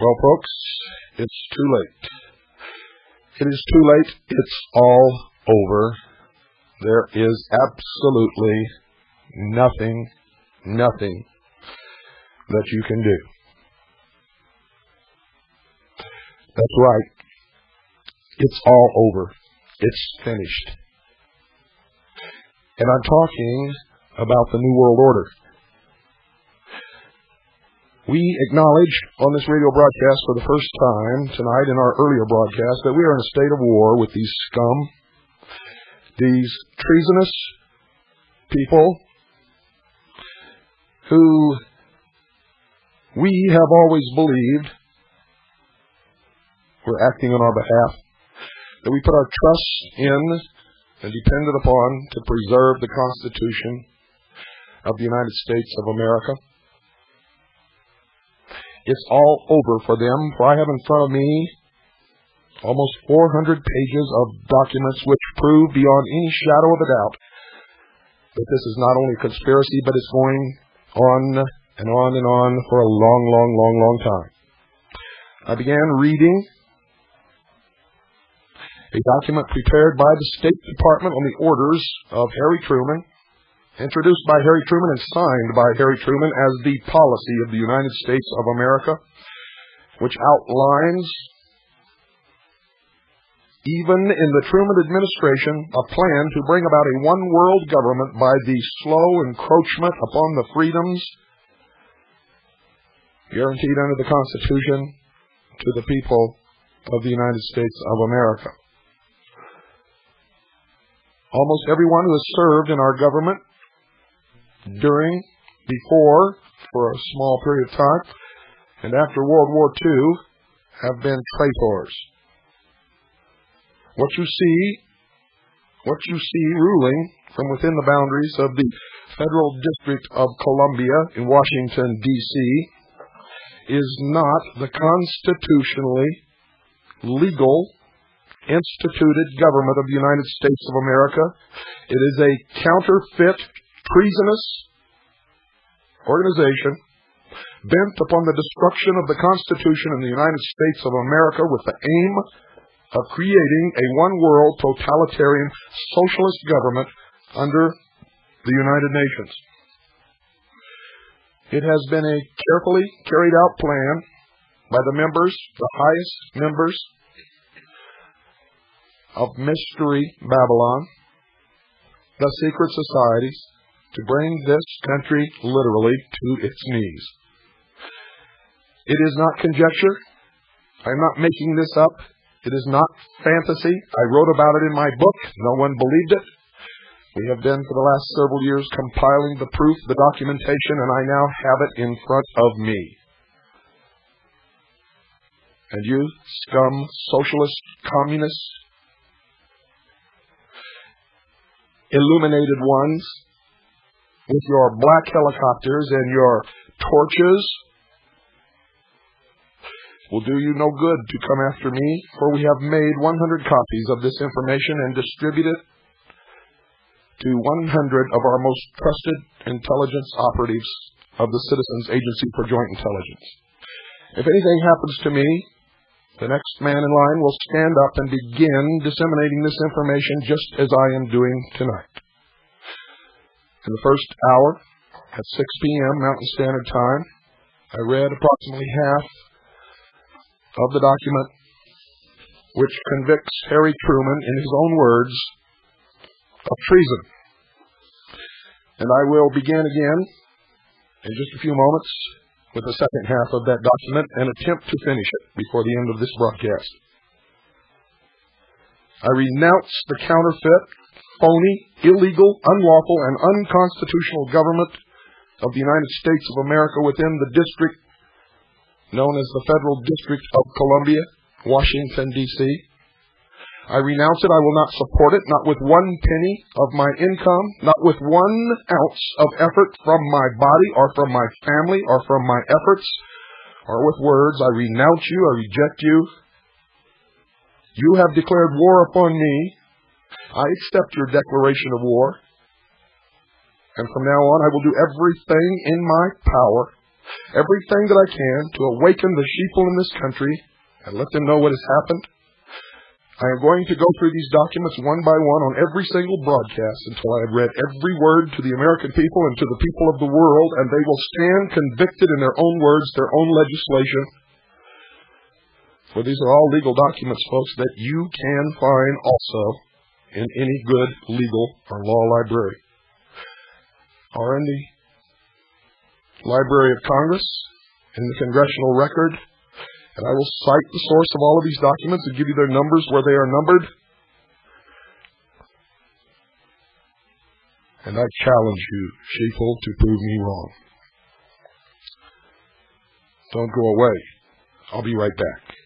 Well, folks, it's too late. It is too late. It's all over. There is absolutely nothing that you can do. That's right. It's all over. It's finished. And I'm talking about the New World Order. We acknowledge on this radio broadcast for the first time tonight in our earlier broadcast that we are in a state of war with these scum, these treasonous people who we have always believed were acting on our behalf, that we put our trust in and depended upon to preserve the Constitution of the United States of America. It's all over for them, for I have in front of me almost 400 pages of documents which prove beyond any shadow of a doubt that this is not only a conspiracy, but it's going on and on and on for a long time. I began reading a document prepared by the State Department on the orders of Harry Truman, introduced by Harry Truman and signed by Harry Truman as the policy of the United States of America, which outlines, even in the Truman administration, a plan to bring about a one-world government by the slow encroachment upon the freedoms guaranteed under the Constitution to the people of the United States of America. Almost everyone who has served in our government during, before, for a small period of time, and after World War II have been traitors. What you see ruling from within the boundaries of the Federal District of Columbia in Washington, D.C., is not the constitutionally legal instituted government of the United States of America. It is a counterfeit, treasonous organization bent upon the destruction of the Constitution in the United States of America with the aim of creating a one-world totalitarian socialist government under the United Nations. It has been a carefully carried out plan by the highest members of Mystery Babylon, the secret societies, to bring this country literally to its knees. It is not conjecture. I'm not making this up. It is not fantasy. I wrote about it in my book. No one believed it. We have been for the last several years compiling the proof, the documentation, and I now have it in front of me. And you, scum, socialist, communist, illuminated ones, with your black helicopters and your torches, will do you no good to come after me, for we have made 100 copies of this information and distributed it to 100 of our most trusted intelligence operatives of the Citizens Agency for Joint Intelligence. If anything happens to me, the next man in line will stand up and begin disseminating this information just as I am doing tonight. In the first hour, at 6 p.m. Mountain Standard Time, I read approximately half of the document which convicts Harry Truman, in his own words, of treason. And I will begin again in just a few moments with the second half of that document and attempt to finish it before the end of this broadcast. I renounce the counterfeit, phony, illegal, unlawful, and unconstitutional government of the United States of America within the district known as the Federal District of Columbia, Washington, D.C. I renounce it. I will not support it, not with one penny of my income, not with 1 ounce of effort from my body or from my family or from my efforts, or with words. I renounce you. I reject you. You have declared war upon me. I accept your declaration of war. And from now on, I will do everything in my power everything that I can to awaken the sheeple in this country and let them know what has happened. I am going to go through these documents one by one on every single broadcast until I have read every word to the American people and to the people of the world, and they will stand convicted in their own words, their own legislation. For these are all legal documents, folks, that you can find also in any good legal or law library, or in the Library of Congress, in the Congressional Record, and I will cite the source of all of these documents and give you their numbers where they are numbered. And I challenge you, sheeple, to prove me wrong. Don't go away. I'll be right back.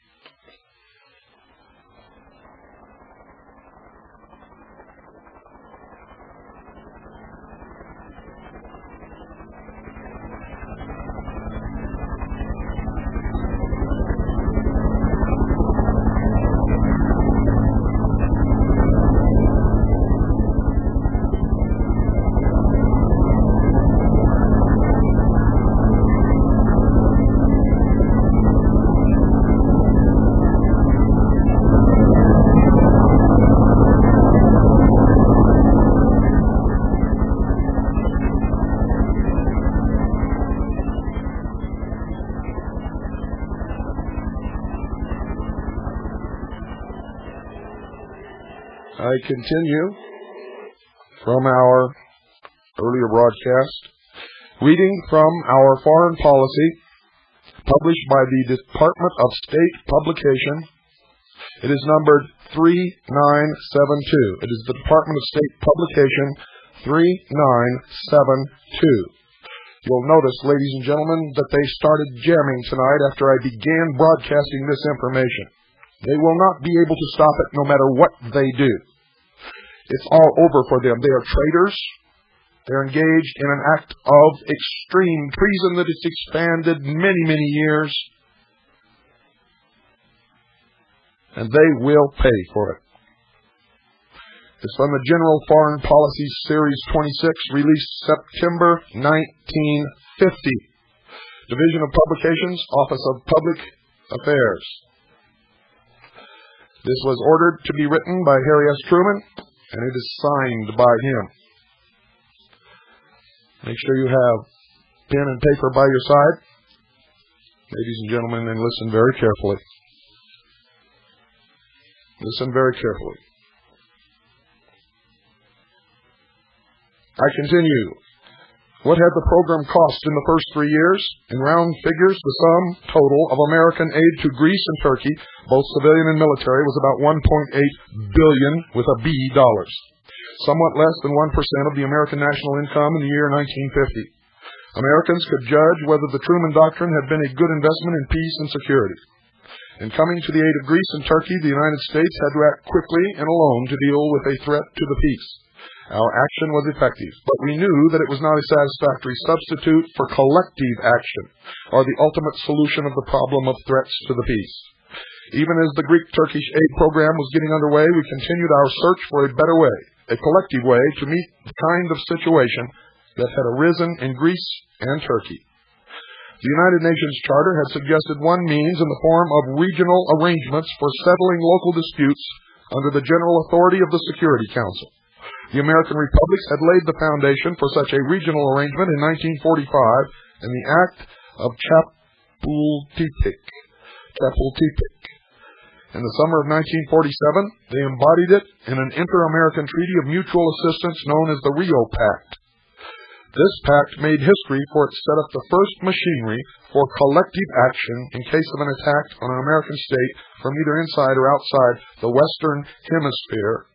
I continue from our earlier broadcast, reading from our foreign policy, published by the Department of State publication. It is numbered 3972. It is the Department of State publication 3972. You'll notice, ladies and gentlemen, that they started jamming tonight after I began broadcasting this information. They will not be able to stop it no matter what they do. It's all over for them. They are traitors. They're engaged in an act of extreme treason that has expanded many, many years. And they will pay for it. It's from the General Foreign Policy Series 26, released September 1950. Division of Publications, Office of Public Affairs. This was ordered to be written by Harry S. Truman, and it is signed by him. Make sure you have pen and paper by your side, ladies and gentlemen, and listen very carefully. Listen very carefully. I continue. What had the program cost in the first 3 years? In round figures, the sum total of American aid to Greece and Turkey, both civilian and military, was about $1.8 billion with a B dollars. Somewhat less than 1% of the American national income in the year 1950. Americans could judge whether the Truman Doctrine had been a good investment in peace and security. In coming to the aid of Greece and Turkey, the United States had to act quickly and alone to deal with a threat to the peace. Our action was effective, but we knew that it was not a satisfactory substitute for collective action, or the ultimate solution of the problem of threats to the peace. Even as the Greek-Turkish aid program was getting underway, we continued our search for a better way, a collective way to meet the kind of situation that had arisen in Greece and Turkey. The United Nations Charter had suggested one means in the form of regional arrangements for settling local disputes under the general authority of the Security Council. The American republics had laid the foundation for such a regional arrangement in 1945 in the Act of Chapultepec. In the summer of 1947, they embodied it in an inter-American treaty of mutual assistance known as the Rio Pact. This pact made history for it set up the first machinery for collective action in case of an attack on an American state from either inside or outside the Western Hemisphere,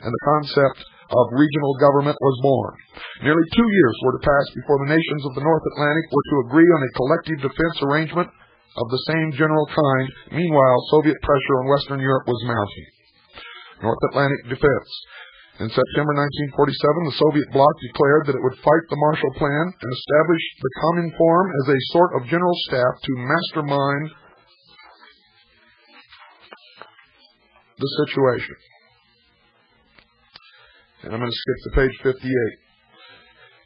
and the concept of regional government was born. Nearly 2 years were to pass before the nations of the North Atlantic were to agree on a collective defense arrangement of the same general kind. Meanwhile, Soviet pressure on Western Europe was mounting. North Atlantic defense. In September 1947, the Soviet bloc declared that it would fight the Marshall Plan and establish the Cominform as a sort of general staff to mastermind the situation. And I'm going to skip to page 58.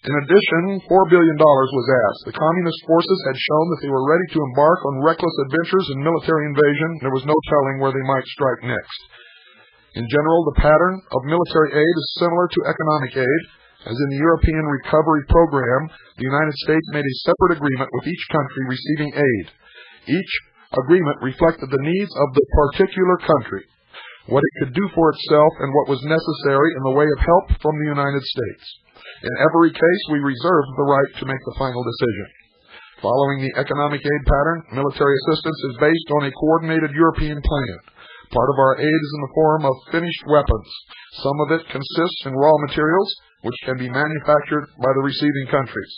In addition, $4 billion was asked. The communist forces had shown that they were ready to embark on reckless adventures in military invasion. There was no telling where they might strike next. In general, the pattern of military aid is similar to economic aid. As in the European Recovery Program, the United States made a separate agreement with each country receiving aid. Each agreement reflected the needs of the particular country, what it could do for itself, and what was necessary in the way of help from the United States. In every case, we reserved the right to make the final decision. Following the economic aid pattern, military assistance is based on a coordinated European plan. Part of our aid is in the form of finished weapons. Some of it consists in raw materials, which can be manufactured by the receiving countries.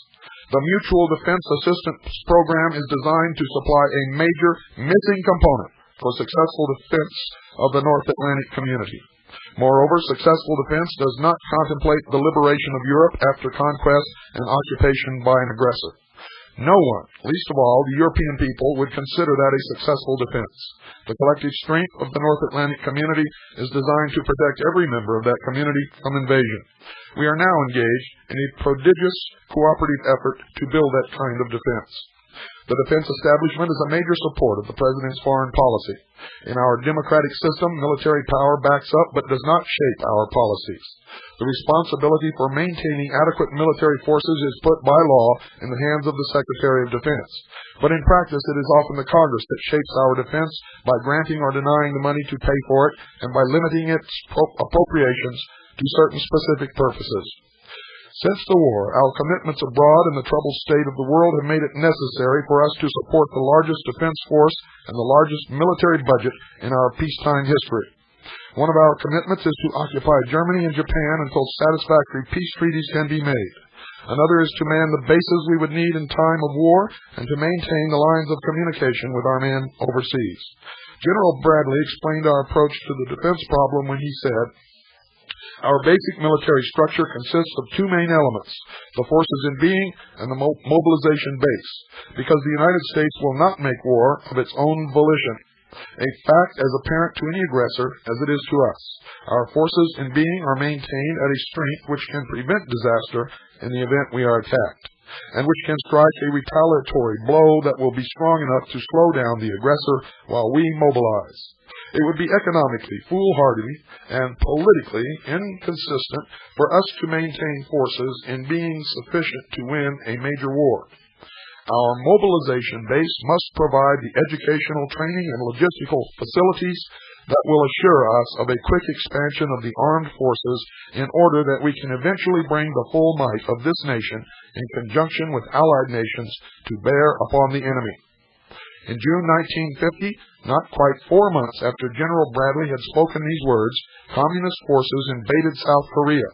The Mutual Defense Assistance Program is designed to supply a major missing component for successful defense of the North Atlantic community. Moreover, successful defense does not contemplate the liberation of Europe after conquest and occupation by an aggressor. No one, least of all the European people, would consider that a successful defense. The collective strength of the North Atlantic community is designed to protect every member of that community from invasion. We are now engaged in a prodigious cooperative effort to build that kind of defense. The defense establishment is a major support of the President's foreign policy. In our democratic system, military power backs up but does not shape our policies. The responsibility for maintaining adequate military forces is put by law in the hands of the Secretary of Defense. But in practice, it is often the Congress that shapes our defense by granting or denying the money to pay for it and by limiting its appropriations to certain specific purposes. Since the war, our commitments abroad and the troubled state of the world have made it necessary for us to support the largest defense force and the largest military budget in our peacetime history. One of our commitments is to occupy Germany and Japan until satisfactory peace treaties can be made. Another is to man the bases we would need in time of war and to maintain the lines of communication with our men overseas. General Bradley explained our approach to the defense problem when he said, "Our basic military structure consists of two main elements, the forces in being and the mobilization base, because the United States will not make war of its own volition, a fact as apparent to any aggressor as it is to us. Our forces in being are maintained at a strength which can prevent disaster in the event we are attacked, and which can strike a retaliatory blow that will be strong enough to slow down the aggressor while we mobilize. It would be economically foolhardy and politically inconsistent for us to maintain forces in being sufficient to win a major war. Our mobilization base must provide the educational, training, and logistical facilities that will assure us of a quick expansion of the armed forces in order that we can eventually bring the full might of this nation in conjunction with allied nations to bear upon the enemy." In June 1950, not quite 4 months after General Bradley had spoken these words, communist forces invaded South Korea,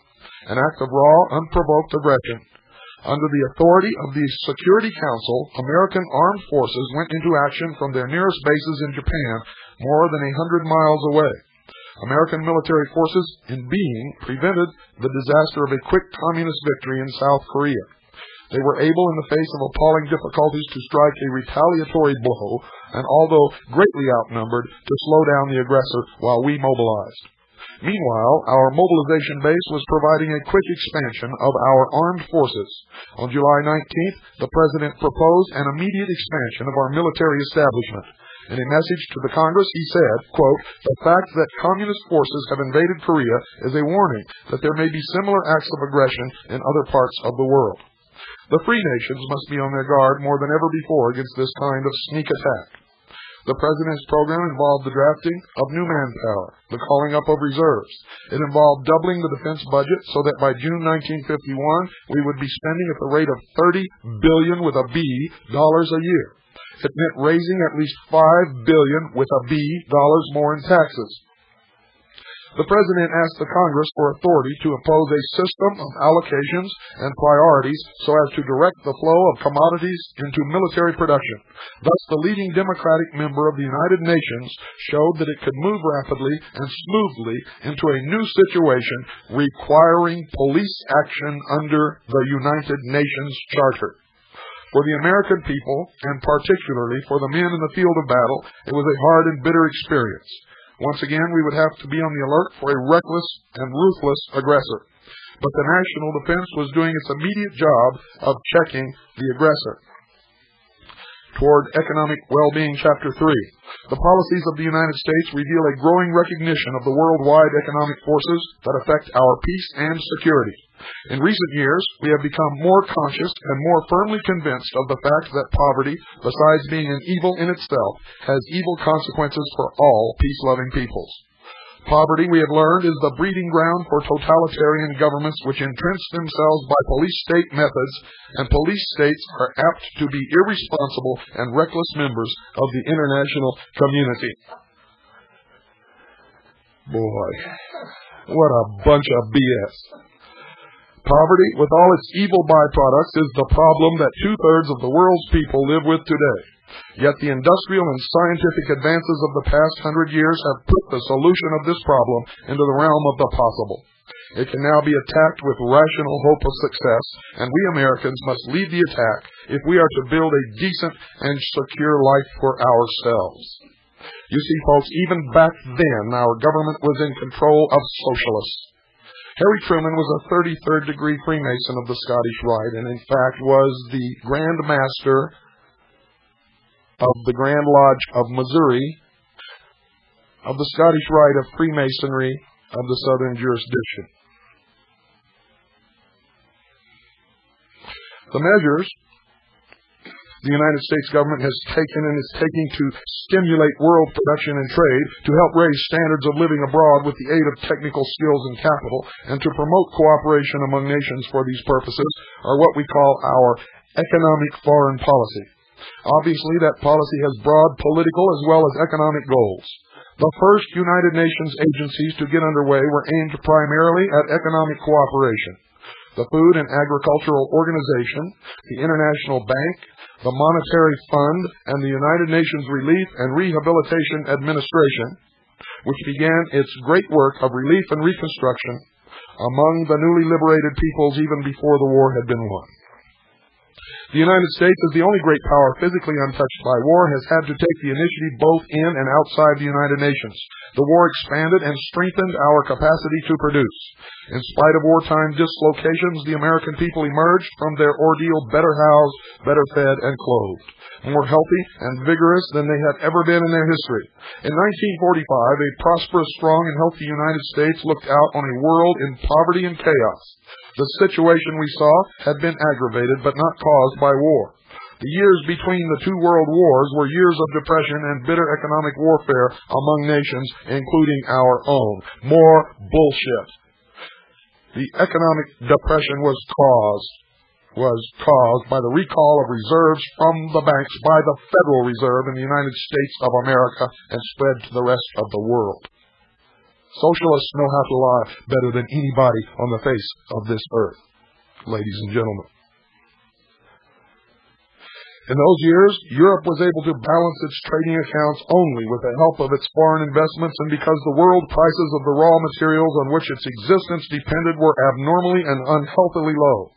an act of raw, unprovoked aggression. Under the authority of the Security Council, American armed forces went into action from their nearest bases in Japan, more than 100 miles away. American military forces in being prevented the disaster of a quick communist victory in South Korea. They were able, in the face of appalling difficulties, to strike a retaliatory blow, and although greatly outnumbered, to slow down the aggressor while we mobilized. Meanwhile, our mobilization base was providing a quick expansion of our armed forces. On July 19th, the President proposed an immediate expansion of our military establishment. In a message to the Congress, he said, quote, "The fact that communist forces have invaded Korea is a warning that there may be similar acts of aggression in other parts of the world. The free nations must be on their guard more than ever before against this kind of sneak attack." The President's program involved the drafting of new manpower, the calling up of reserves. It involved doubling the defense budget so that by June 1951 we would be spending at the rate of $30 billion with a B dollars a year. It meant raising at least $5 billion with a B dollars more in taxes. The President asked the Congress for authority to impose a system of allocations and priorities so as to direct the flow of commodities into military production. Thus, the leading Democratic member of the United Nations showed that it could move rapidly and smoothly into a new situation requiring police action under the United Nations Charter. For the American people, and particularly for the men in the field of battle, it was a hard and bitter experience. Once again, we would have to be on the alert for a reckless and ruthless aggressor. but the national defense was doing its immediate job of checking the aggressor. Toward Economic Well-Being, Chapter 3. The policies of the United States reveal a growing recognition of the worldwide economic forces that affect our peace and security. In recent years, we have become more conscious and more firmly convinced of the fact that poverty, besides being an evil in itself, has evil consequences for all peace-loving peoples. Poverty, we have learned, is the breeding ground for totalitarian governments which entrench themselves by police-state methods, and police states are apt to be irresponsible and reckless members of the international community. Boy, what a bunch of BS. Poverty, with all its evil byproducts, is the problem that two-thirds of the world's people live with today. Yet the industrial and scientific advances of the past 100 years have put the solution of this problem into the realm of the possible. It can now be attacked with rational hope of success, and we Americans must lead the attack if we are to build a decent and secure life for ourselves. You see, folks, even back then, our government was in control of socialists. Harry Truman was a 33rd degree Freemason of the Scottish Rite, and in fact was the Grand Master of the Grand Lodge of Missouri of the Scottish Rite of Freemasonry of the Southern Jurisdiction. The measures the United States government has taken and is taking to stimulate world production and trade, to help raise standards of living abroad with the aid of technical skills and capital, and to promote cooperation among nations for these purposes, are what we call our economic foreign policy. Obviously, that policy has broad political as well as economic goals. The first United Nations agencies to get underway were aimed primarily at economic cooperation. The Food and Agricultural Organization, the International Bank, the Monetary Fund, and the United Nations Relief and Rehabilitation Administration, which began its great work of relief and reconstruction among the newly liberated peoples even before the war had been won. The United States, as the only great power physically untouched by war, has had to take the initiative both in and outside the United Nations. The war expanded and strengthened our capacity to produce. In spite of wartime dislocations, the American people emerged from their ordeal better housed, better fed, and clothed, more healthy and vigorous than they had ever been in their history. In 1945, a prosperous, strong, and healthy United States looked out on a world in poverty and chaos. The situation we saw had been aggravated but not caused by war. The years between the two world wars were years of depression and bitter economic warfare among nations, including our own. More bullshit. The economic depression was caused by the recall of reserves from the banks by the Federal Reserve in the United States of America and spread to the rest of the world. Socialists know how to lie better than anybody on the face of this earth, ladies and gentlemen. In those years, Europe was able to balance its trading accounts only with the help of its foreign investments, and because the world prices of the raw materials on which its existence depended were abnormally and unhealthily low.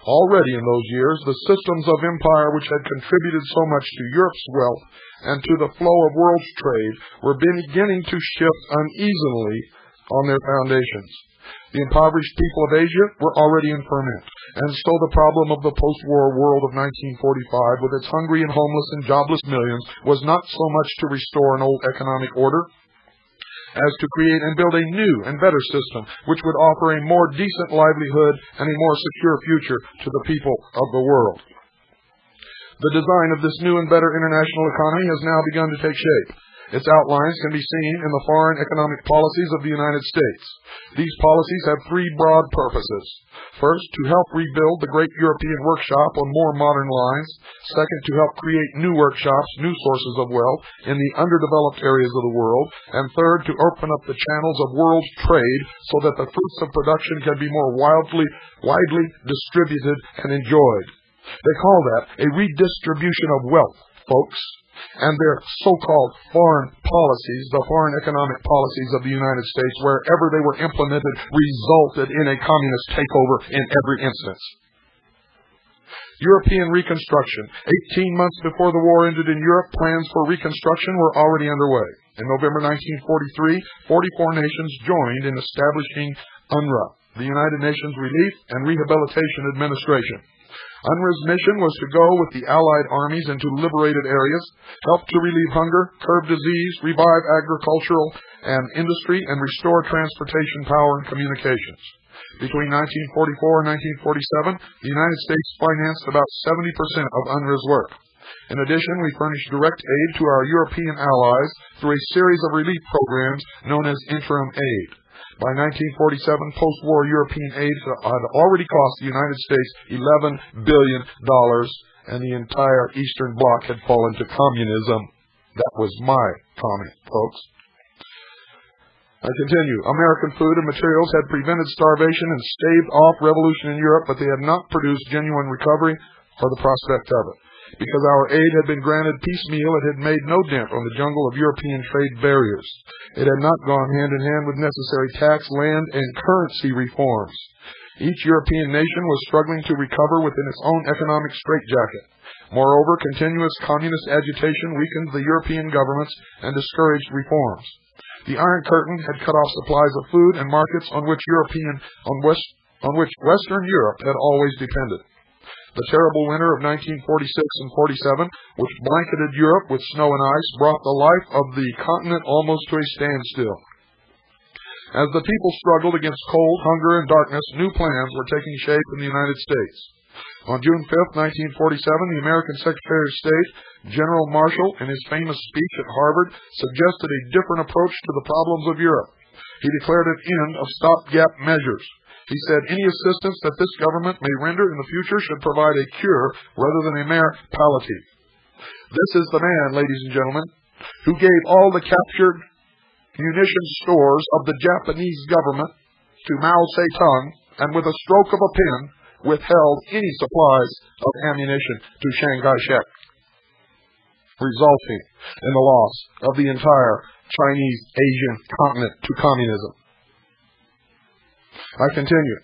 Already in those years, the systems of empire which had contributed so much to Europe's wealth and to the flow of world trade were beginning to shift uneasily on their foundations. The impoverished people of Asia were already in ferment, and so the problem of the post-war world of 1945, with its hungry and homeless and jobless millions, was not so much to restore an old economic order as to create and build a new and better system which would offer a more decent livelihood and a more secure future to the people of the world. The design of this new and better international economy has now begun to take shape. Its outlines can be seen in the foreign economic policies of the United States. These policies have three broad purposes. First, to help rebuild the great European workshop on more modern lines. Second, to help create new workshops, new sources of wealth in the underdeveloped areas of the world. And third, to open up the channels of world trade so that the fruits of production can be more widely distributed and enjoyed. They call that a redistribution of wealth, folks. And their so-called foreign policies, the foreign economic policies of the United States, wherever they were implemented, resulted in a communist takeover in every instance. European reconstruction. 18 months before the war ended in Europe, plans for reconstruction were already underway. In November 1943, 44 nations joined in establishing UNRWA, the United Nations Relief and Rehabilitation Administration. UNRWA's mission was to go with the Allied armies into liberated areas, help to relieve hunger, curb disease, revive agricultural and industry, and restore transportation power and communications. Between 1944 and 1947, the United States financed about 70% of UNRWA's work. In addition, we furnished direct aid to our European allies through a series of relief programs known as interim aid. By 1947, post-war European aid had already cost the United States $11 billion, and the entire Eastern Bloc had fallen to communism. That was my comment, folks. I continue. American food and materials had prevented starvation and staved off revolution in Europe, but they had not produced genuine recovery or the prospect of it. Because our aid had been granted piecemeal, it had made no dent on the jungle of European trade barriers. It had not gone hand in hand with necessary tax, land, and currency reforms. Each European nation was struggling to recover within its own economic straitjacket. Moreover, continuous communist agitation weakened the European governments and discouraged reforms. The Iron Curtain had cut off supplies of food and markets on which Western Europe had always depended. The terrible winter of 1946 and 47, which blanketed Europe with snow and ice, brought the life of the continent almost to a standstill. As the people struggled against cold, hunger, and darkness, new plans were taking shape in the United States. On June 5, 1947, the American Secretary of State, General Marshall, in his famous speech at Harvard, suggested a different approach to the problems of Europe. He declared an end of stopgap measures. He said any assistance that this government may render in the future should provide a cure rather than a mere palliative. This is the man, ladies and gentlemen, who gave all the captured munition stores of the Japanese government to Mao Zedong, and with a stroke of a pen withheld any supplies of ammunition to Chiang Kai-shek, resulting in the loss of the entire Chinese Asian continent to communism. I continue.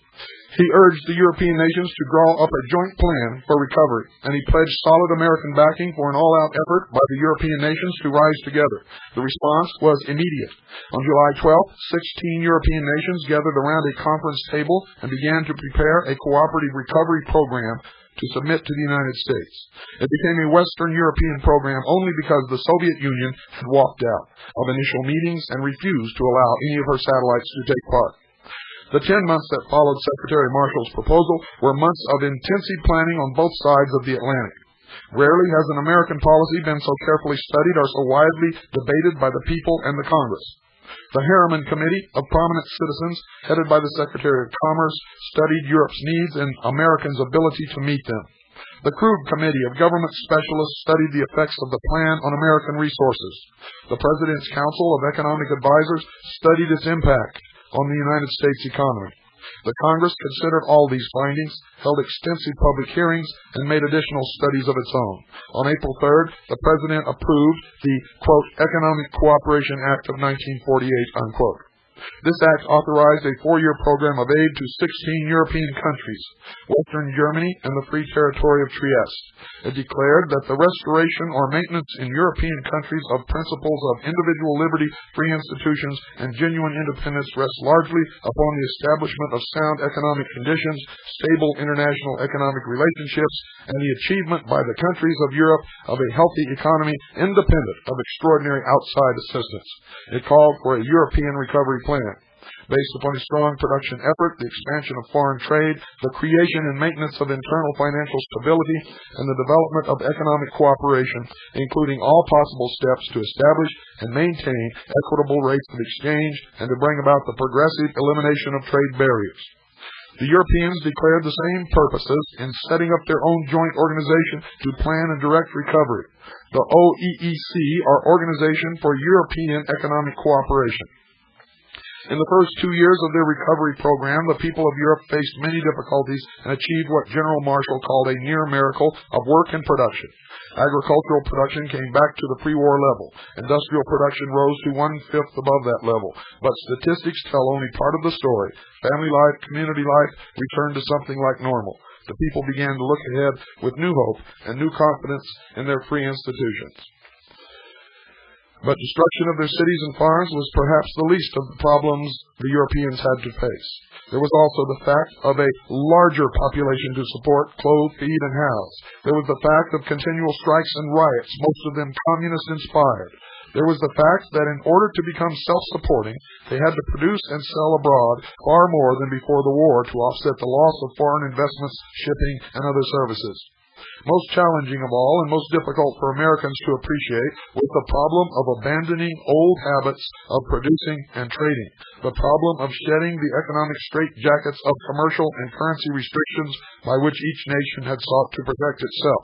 He urged the European nations to draw up a joint plan for recovery, and he pledged solid American backing for an all-out effort by the European nations to rise together. The response was immediate. On July 12th, 16 European nations gathered around a conference table and began to prepare a cooperative recovery program to submit to the United States. It became a Western European program only because the Soviet Union had walked out of initial meetings and refused to allow any of her satellites to take part. The 10 months that followed Secretary Marshall's proposal were months of intensive planning on both sides of the Atlantic. Rarely has an American policy been so carefully studied or so widely debated by the people and the Congress. The Harriman Committee of prominent citizens, headed by the Secretary of Commerce, studied Europe's needs and Americans' ability to meet them. The Krug Committee of government specialists studied the effects of the plan on American resources. The President's Council of Economic Advisors studied its impact on the United States economy. The Congress considered all these findings, held extensive public hearings, and made additional studies of its own. On April 3rd, the President approved the, quote, Economic Cooperation Act of 1948, unquote. This act authorized a 4-year program of aid to 16 European countries, Western Germany and the Free Territory of Trieste. It declared that the restoration or maintenance in European countries of principles of individual liberty, free institutions, and genuine independence rests largely upon the establishment of sound economic conditions, stable international economic relationships, and the achievement by the countries of Europe of a healthy economy independent of extraordinary outside assistance. It called for a European recovery plan. Based upon a strong production effort, the expansion of foreign trade, the creation and maintenance of internal financial stability, and the development of economic cooperation, including all possible steps to establish and maintain equitable rates of exchange and to bring about the progressive elimination of trade barriers. The Europeans declared the same purposes in setting up their own joint organization to plan and direct recovery, the OEEC, or Organization for European Economic Cooperation. In the first 2 years of their recovery program, the people of Europe faced many difficulties and achieved what General Marshall called a near miracle of work and production. Agricultural production came back to the pre-war level. Industrial production rose to 1/5 above that level. But statistics tell only part of the story. Family life, community life returned to something like normal. The people began to look ahead with new hope and new confidence in their free institutions. But destruction of their cities and farms was perhaps the least of the problems the Europeans had to face. There was also the fact of a larger population to support, clothe, feed, and house. There was the fact of continual strikes and riots, most of them communist-inspired. There was the fact that in order to become self-supporting, they had to produce and sell abroad far more than before the war to offset the loss of foreign investments, shipping, and other services. Most challenging of all and most difficult for Americans to appreciate was the problem of abandoning old habits of producing and trading, the problem of shedding the economic straitjackets of commercial and currency restrictions by which each nation had sought to protect itself.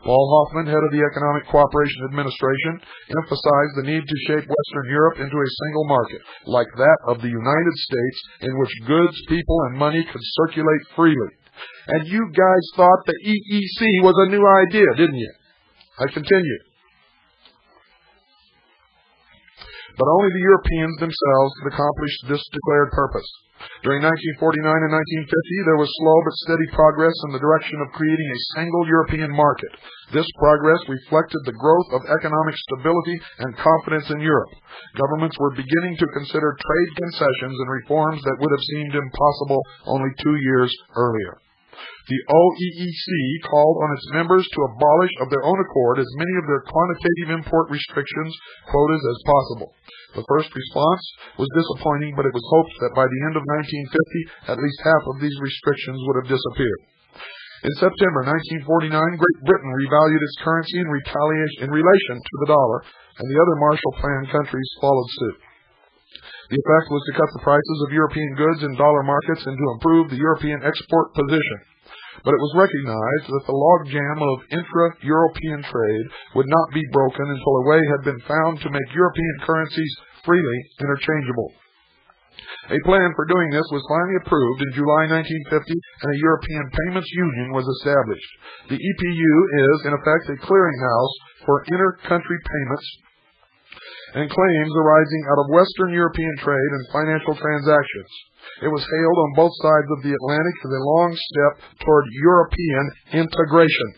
Paul Hoffman, head of the Economic Cooperation Administration, emphasized the need to shape Western Europe into a single market, like that of the United States, in which goods, people, and money could circulate freely. And you guys thought the EEC was a new idea, didn't you? I continue. But only the Europeans themselves could accomplish this declared purpose. During 1949 and 1950, there was slow but steady progress in the direction of creating a single European market. This progress reflected the growth of economic stability and confidence in Europe. Governments were beginning to consider trade concessions and reforms that would have seemed impossible only 2 years earlier. The OEEC called on its members to abolish of their own accord as many of their quantitative import restrictions, quotas, as possible. The first response was disappointing, but it was hoped that by the end of 1950, at least half of these restrictions would have disappeared. In September 1949, Great Britain revalued its currency in relation to the dollar, and the other Marshall Plan countries followed suit. The effect was to cut the prices of European goods in dollar markets and to improve the European export position. But it was recognized that the logjam of intra-European trade would not be broken until a way had been found to make European currencies freely interchangeable. A plan for doing this was finally approved in July 1950, and a European Payments Union was established. The EPU is, in effect, a clearinghouse for inter-country payments and claims arising out of Western European trade and financial transactions. It was hailed on both sides of the Atlantic as a long step toward European integration.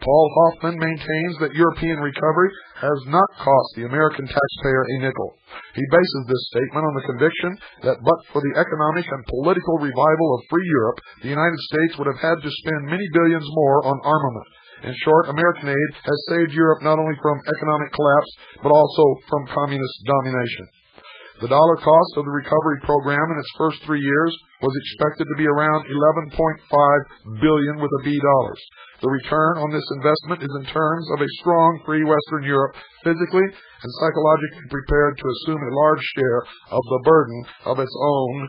Paul Hoffman maintains that European recovery has not cost the American taxpayer a nickel. He bases this statement on the conviction that but for the economic and political revival of free Europe, the United States would have had to spend many billions more on armament. In short, American aid has saved Europe not only from economic collapse, but also from communist domination. The dollar cost of the recovery program in its first 3 years was expected to be around $11.5 billion with a B dollars. The return on this investment is in terms of a strong, free Western Europe, physically and psychologically prepared to assume a large share of the burden of its own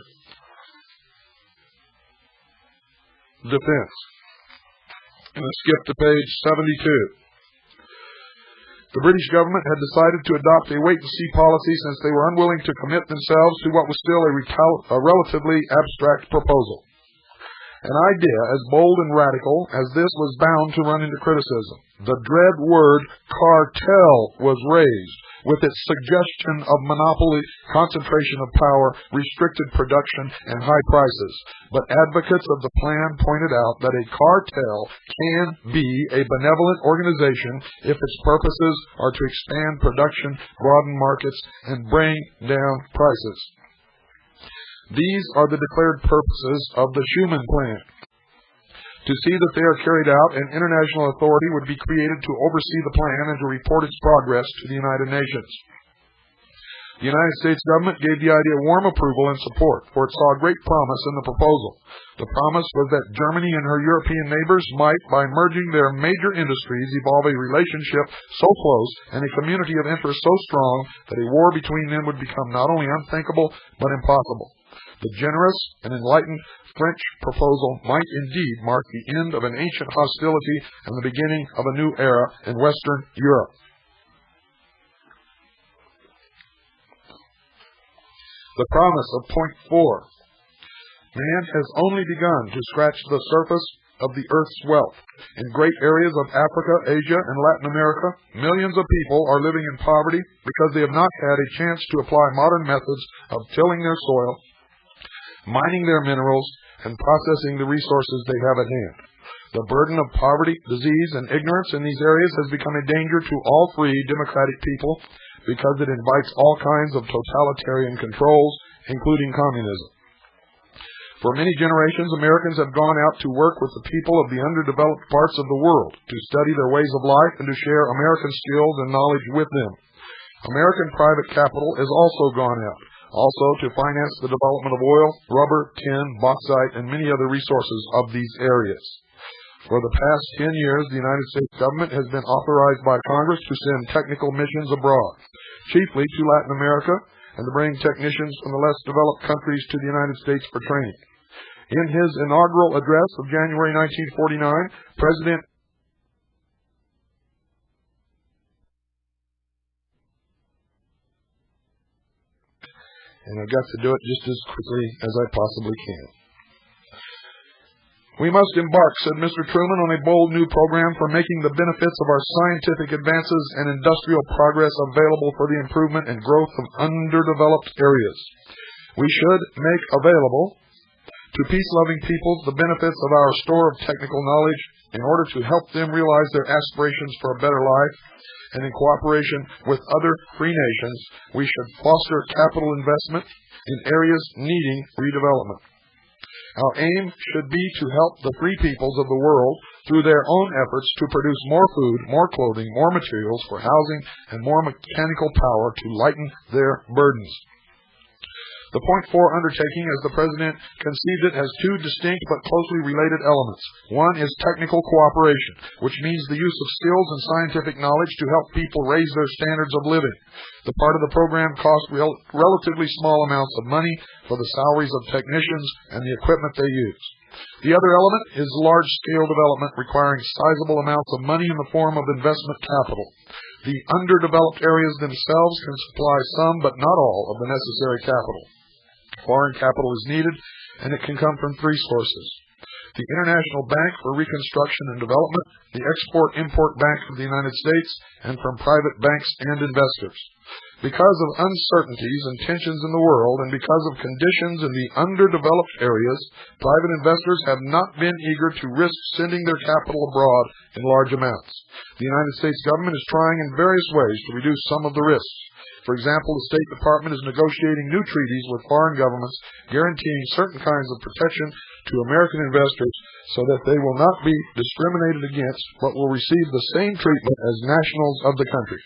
defense. Let's skip to page 72. The British government had decided to adopt a wait-and-see policy since they were unwilling to commit themselves to what was still a relatively abstract proposal. An idea as bold and radical as this was bound to run into criticism. The dread word cartel was raised, with its suggestion of monopoly, concentration of power, restricted production, and high prices. But advocates of the plan pointed out that a cartel can be a benevolent organization if its purposes are to expand production, broaden markets, and bring down prices. These are the declared purposes of the Truman Plan. To see that they are carried out, an international authority would be created to oversee the plan and to report its progress to the United Nations. The United States government gave the idea warm approval and support, for it saw great promise in the proposal. The promise was that Germany and her European neighbors might, by merging their major industries, evolve a relationship so close and a community of interest so strong that a war between them would become not only unthinkable, but impossible. The generous and enlightened French proposal might indeed mark the end of an ancient hostility and the beginning of a new era in Western Europe. The promise of point 4. Man has only begun to scratch the surface of the earth's wealth. In great areas of Africa, Asia, and Latin America, millions of people are living in poverty because they have not had a chance to apply modern methods of tilling their soil, mining their minerals, and processing the resources they have at hand. The burden of poverty, disease, and ignorance in these areas has become a danger to all free democratic people because it invites all kinds of totalitarian controls, including communism. For many generations, Americans have gone out to work with the people of the underdeveloped parts of the world to study their ways of life and to share American skills and knowledge with them. American private capital has also gone out, also to finance the development of oil, rubber, tin, bauxite, and many other resources of these areas. For the past 10 years, the United States government has been authorized by Congress to send technical missions abroad, chiefly to Latin America, and to bring technicians from the less developed countries to the United States for training. In his inaugural address of January 1949, President and I've got to do it just as quickly as I possibly can. We must embark, said Mr. Truman, on a bold new program for making the benefits of our scientific advances and industrial progress available for the improvement and growth of underdeveloped areas. We should make available to peace-loving peoples the benefits of our store of technical knowledge in order to help them realize their aspirations for a better life, and in cooperation with other free nations, we should foster capital investment in areas needing redevelopment. Our aim should be to help the free peoples of the world through their own efforts to produce more food, more clothing, more materials for housing, and more mechanical power to lighten their burdens. The Point 4 undertaking, as the President conceived it, has two distinct but closely related elements. One is technical cooperation, which means the use of skills and scientific knowledge to help people raise their standards of living. The part of the program costs relatively small amounts of money for the salaries of technicians and the equipment they use. The other element is large-scale development requiring sizable amounts of money in the form of investment capital. The underdeveloped areas themselves can supply some but not all of the necessary capital. Foreign capital is needed, and it can come from three sources: the International Bank for Reconstruction and Development, the Export-Import Bank of the United States, and from private banks and investors. Because of uncertainties and tensions in the world, and because of conditions in the underdeveloped areas, private investors have not been eager to risk sending their capital abroad in large amounts. The United States government is trying in various ways to reduce some of the risks. For example, the State Department is negotiating new treaties with foreign governments guaranteeing certain kinds of protection to American investors so that they will not be discriminated against but will receive the same treatment as nationals of the country.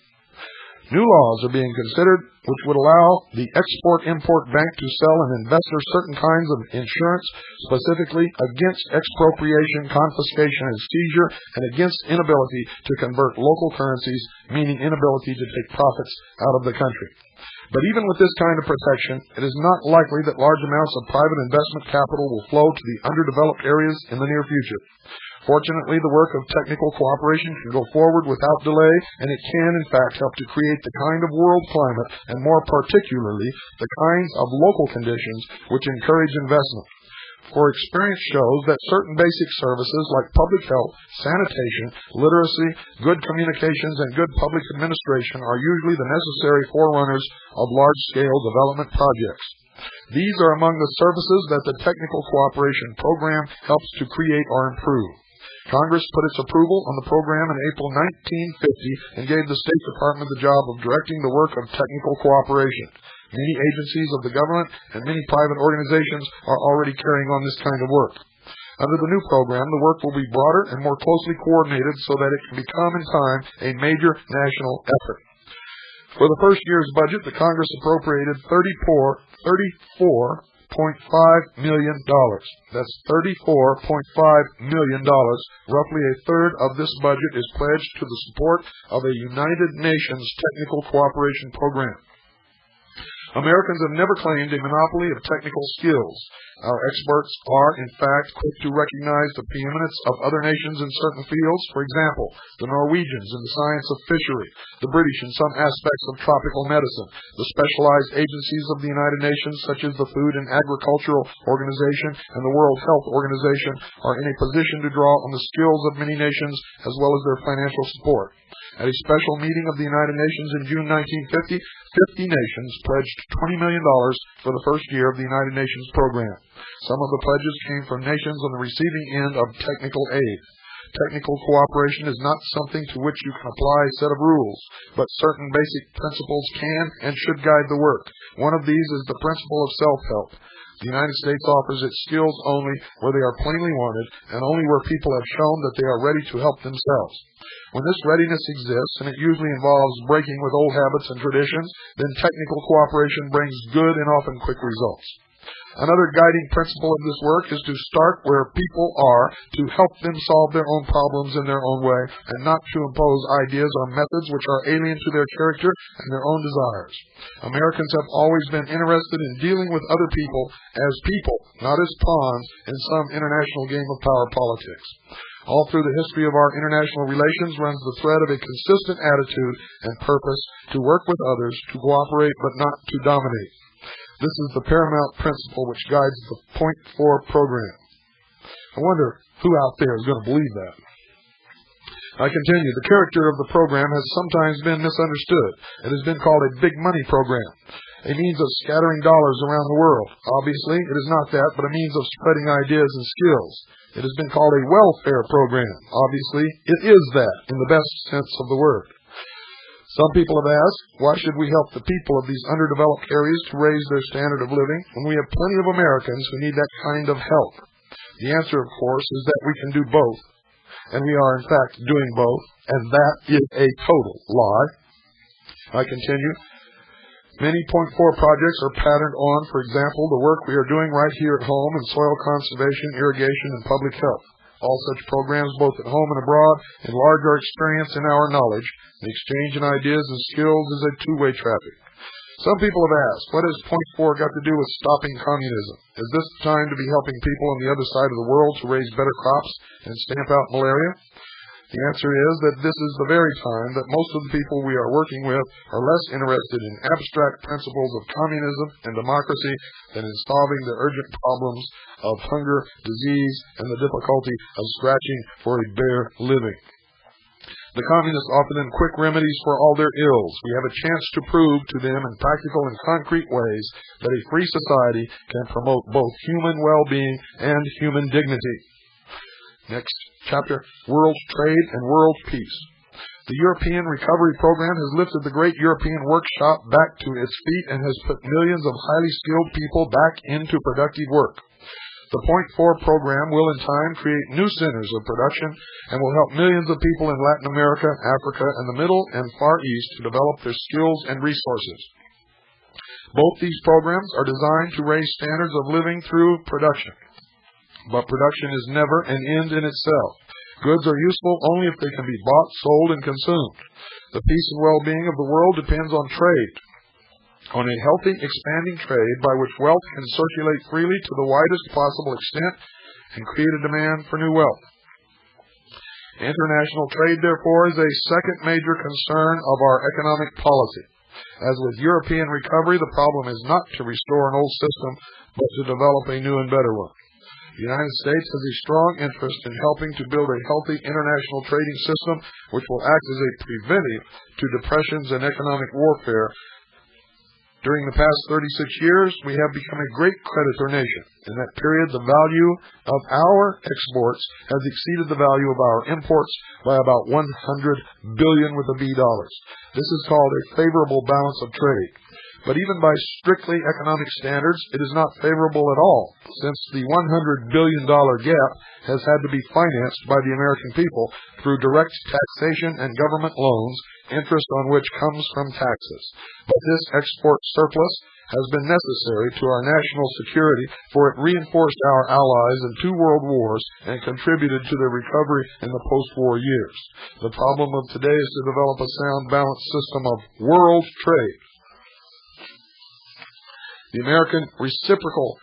New laws are being considered which would allow the Export-Import Bank to sell an investor certain kinds of insurance specifically against expropriation, confiscation, and seizure, and against inability to convert local currencies, meaning inability to take profits out of the country. But even with this kind of protection, it is not likely that large amounts of private investment capital will flow to the underdeveloped areas in the near future. Fortunately, the work of technical cooperation can go forward without delay, and it can, in fact, help to create the kind of world climate, and more particularly, the kinds of local conditions which encourage investment. For experience shows that certain basic services like public health, sanitation, literacy, good communications, and good public administration are usually the necessary forerunners of large-scale development projects. These are among the services that the Technical Cooperation Program helps to create or improve. Congress put its approval on the program in April 1950 and gave the State Department the job of directing the work of technical cooperation. Many agencies of the government and many private organizations are already carrying on this kind of work. Under the new program, the work will be broader and more closely coordinated so that it can become in time a major national effort. For the first year's budget, the Congress appropriated $34.5 million. That's $34.5 million. Roughly a third of this budget is pledged to the support of a United Nations technical cooperation program. Americans have never claimed a monopoly of technical skills. Our experts are, in fact, quick to recognize the preeminence of other nations in certain fields. For example, the Norwegians in the science of fishery, the British in some aspects of tropical medicine, the specialized agencies of the United Nations, such as the Food and Agricultural Organization and the World Health Organization, are in a position to draw on the skills of many nations as well as their financial support. At a special meeting of the United Nations in June 1950, 50 nations pledged $20 million for the first year of the United Nations program. Some of the pledges came from nations on the receiving end of technical aid. Technical cooperation is not something to which you can apply a set of rules, but certain basic principles can and should guide the work. One of these is the principle of self-help. The United States offers its skills only where they are plainly wanted and only where people have shown that they are ready to help themselves. When this readiness exists, and it usually involves breaking with old habits and traditions, then technical cooperation brings good and often quick results. Another guiding principle of this work is to start where people are, to help them solve their own problems in their own way, and not to impose ideas or methods which are alien to their character and their own desires. Americans have always been interested in dealing with other people as people, not as pawns in some international game of power politics. All through the history of our international relations runs the thread of a consistent attitude and purpose to work with others, to cooperate but not to dominate. This is the paramount principle which guides the Point 4 program. I wonder who out there is going to believe that. I continue. The character of the program has sometimes been misunderstood. It has been called a big money program, a means of scattering dollars around the world. Obviously, it is not that, but a means of spreading ideas and skills. It has been called a welfare program. Obviously, it is that, in the best sense of the word. Some people have asked, why should we help the people of these underdeveloped areas to raise their standard of living when we have plenty of Americans who need that kind of help? The answer, of course, is that we can do both, and we are, in fact, doing both, and that is a total lie. I continue. Many Point 4 projects are patterned on, for example, the work we are doing right here at home in soil conservation, irrigation, and public health. All such programs, both at home and abroad, enlarge our experience and our knowledge. The exchange in ideas and skills is a two-way traffic. Some people have asked, what has Point 4 got to do with stopping communism? Is this the time to be helping people on the other side of the world to raise better crops and stamp out malaria? The answer is that this is the very time that most of the people we are working with are less interested in abstract principles of communism and democracy than in solving the urgent problems of hunger, disease, and the difficulty of scratching for a bare living. The communists offer them quick remedies for all their ills. We have a chance to prove to them in practical and concrete ways that a free society can promote both human well-being and human dignity. Next chapter, World Trade and World Peace. The European Recovery Program has lifted the great European workshop back to its feet and has put millions of highly skilled people back into productive work. The Point 4 program will in time create new centers of production and will help millions of people in Latin America, Africa, and the Middle and Far East to develop their skills and resources. Both these programs are designed to raise standards of living through production. But production is never an end in itself. Goods are useful only if they can be bought, sold, and consumed. The peace and well-being of the world depends on trade, on a healthy, expanding trade by which wealth can circulate freely to the widest possible extent and create a demand for new wealth. International trade, therefore, is a second major concern of our economic policy. As with European recovery, the problem is not to restore an old system, but to develop a new and better one. The United States has a strong interest in helping to build a healthy international trading system which will act as a preventive to depressions and economic warfare. During the past 36 years, we have become a great creditor nation. In that period, the value of our exports has exceeded the value of our imports by about $100 billion with a B dollars. This is called a favorable balance of trade. But even by strictly economic standards, it is not favorable at all, since the $100 billion gap has had to be financed by the American people through direct taxation and government loans, interest on which comes from taxes. But this export surplus has been necessary to our national security, for it reinforced our allies in 2 world wars and contributed to their recovery in the post-war years. The problem of today is to develop a sound, balanced system of world trade. The American Reciprocal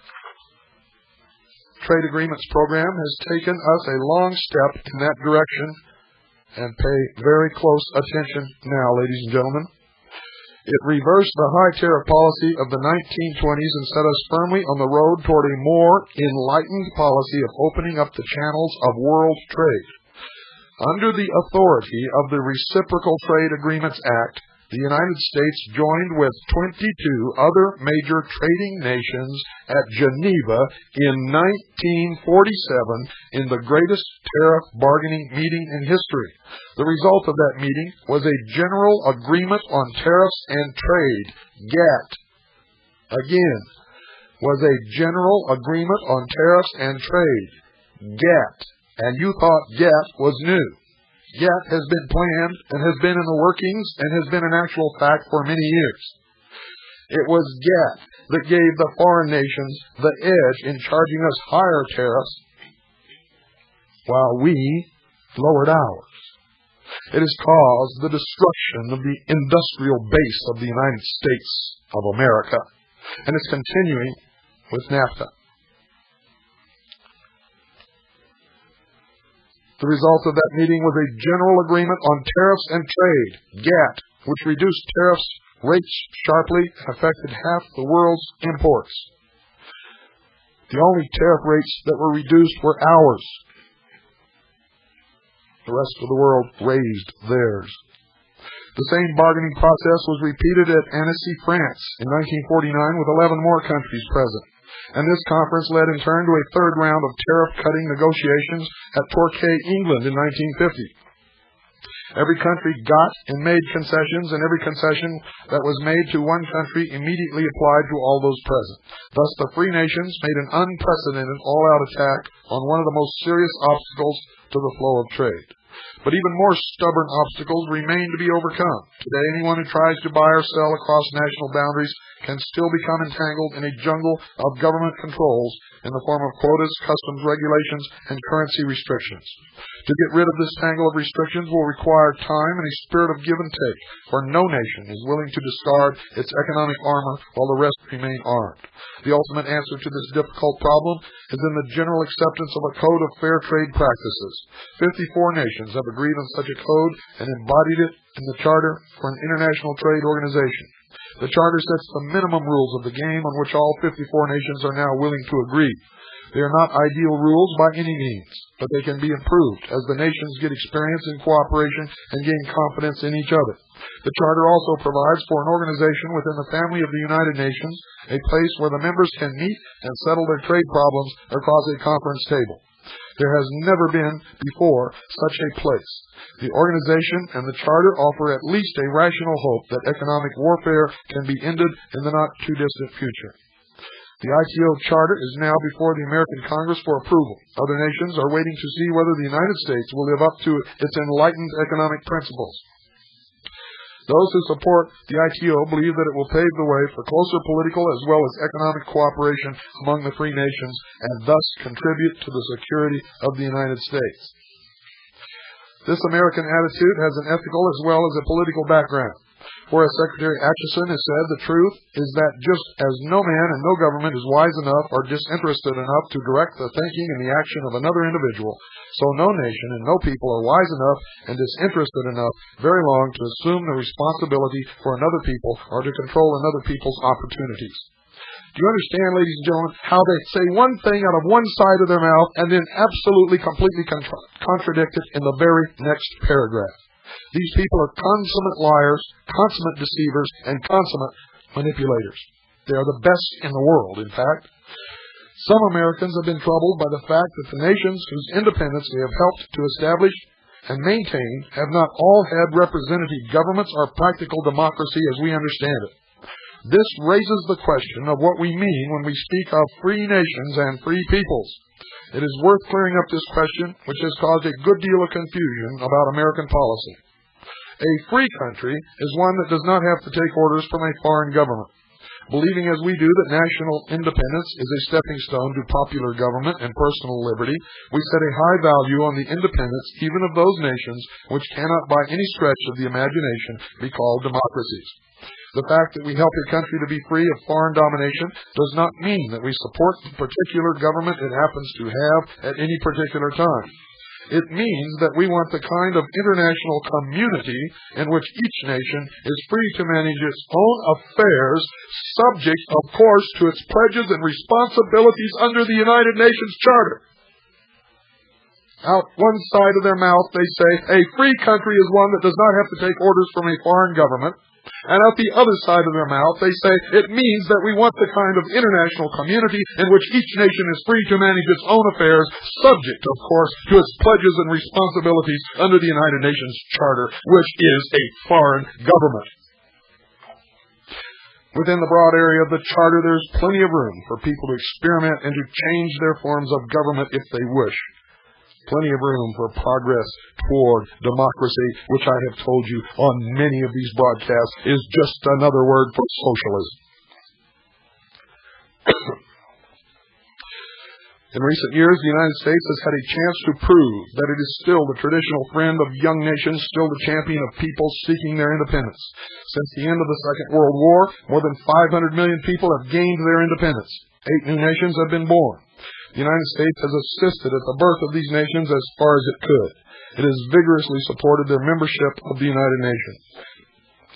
Trade Agreements Program has taken us a long step in that direction, and pay very close attention now, ladies and gentlemen. It reversed the high tariff policy of the 1920s and set us firmly on the road toward a more enlightened policy of opening up the channels of world trade. Under the authority of the Reciprocal Trade Agreements Act, the United States joined with 22 other major trading nations at Geneva in 1947 in the greatest tariff bargaining meeting in history. The result of that meeting was a General Agreement on Tariffs and Trade, GATT. Again, was a General Agreement on Tariffs and Trade, GATT. And you thought GATT was new. GATT has been planned and has been in the workings and has been an actual fact for many years. It was GATT that gave the foreign nations the edge in charging us higher tariffs while we lowered ours. It has caused the destruction of the industrial base of the United States of America, and it's continuing with NAFTA. The result of that meeting was a General Agreement on Tariffs and Trade, GATT, which reduced tariffs rates sharply and affected half the world's imports. The only tariff rates that were reduced were ours. The rest of the world raised theirs. The same bargaining process was repeated at Annecy, France in 1949 with 11 more countries present. And this conference led in turn to a third round of tariff-cutting negotiations at Torquay, England in 1950. Every country got and made concessions, and every concession that was made to one country immediately applied to all those present. Thus, the free nations made an unprecedented all-out attack on one of the most serious obstacles to the flow of trade. But even more stubborn obstacles remain to be overcome. Today, anyone who tries to buy or sell across national boundaries can still become entangled in a jungle of government controls in the form of quotas, customs regulations, and currency restrictions. To get rid of this tangle of restrictions will require time and a spirit of give and take, for no nation is willing to discard its economic armor while the rest remain armed. The ultimate answer to this difficult problem is in the general acceptance of a code of fair trade practices. 54 nations have agreed on such a code and embodied it in the Charter for an International Trade Organization. The Charter sets the minimum rules of the game on which all 54 nations are now willing to agree. They are not ideal rules by any means, but they can be improved as the nations get experience in cooperation and gain confidence in each other. The Charter also provides for an organization within the family of the United Nations, a place where the members can meet and settle their trade problems across a conference table. There has never been before such a place. The organization and the Charter offer at least a rational hope that economic warfare can be ended in the not-too-distant future. The ITO Charter is now before the American Congress for approval. Other nations are waiting to see whether the United States will live up to its enlightened economic principles. Those who support the ITO believe that it will pave the way for closer political as well as economic cooperation among the free nations and thus contribute to the security of the United States. This American attitude has an ethical as well as a political background. For as Secretary Atchison has said, the truth is that just as no man and no government is wise enough or disinterested enough to direct the thinking and the action of another individual, so no nation and no people are wise enough and disinterested enough very long to assume the responsibility for another people or to control another people's opportunities. Do you understand, ladies and gentlemen, how they say one thing out of one side of their mouth and then absolutely, completely contradict it in the very next paragraph? These people are consummate liars, consummate deceivers, and consummate manipulators. They are the best in the world, in fact. Some Americans have been troubled by the fact that the nations whose independence they have helped to establish and maintain have not all had representative governments or practical democracy as we understand it. This raises the question of what we mean when we speak of free nations and free peoples. It is worth clearing up this question, which has caused a good deal of confusion about American policy. A free country is one that does not have to take orders from a foreign government. Believing as we do that national independence is a stepping stone to popular government and personal liberty, we set a high value on the independence even of those nations which cannot by any stretch of the imagination be called democracies. The fact that we help a country to be free of foreign domination does not mean that we support the particular government it happens to have at any particular time. It means that we want the kind of international community in which each nation is free to manage its own affairs, subject, of course, to its pledges and responsibilities under the United Nations Charter. Out one side of their mouth, they say, a free country is one that does not have to take orders from a foreign government. And out the other side of their mouth, they say, it means that we want the kind of international community in which each nation is free to manage its own affairs, subject, of course, to its pledges and responsibilities under the United Nations Charter, which is a foreign government. Within the broad area of the Charter, there's plenty of room for people to experiment and to change their forms of government if they wish. Plenty of room for progress toward democracy, which I have told you on many of these broadcasts is just another word for socialism. In recent years, the United States has had a chance to prove that it is still the traditional friend of young nations, still the champion of people seeking their independence. Since the end of the Second World War, more than 500 million people have gained their independence. 8 new nations have been born. The United States has assisted at the birth of these nations as far as it could. It has vigorously supported their membership of the United Nations.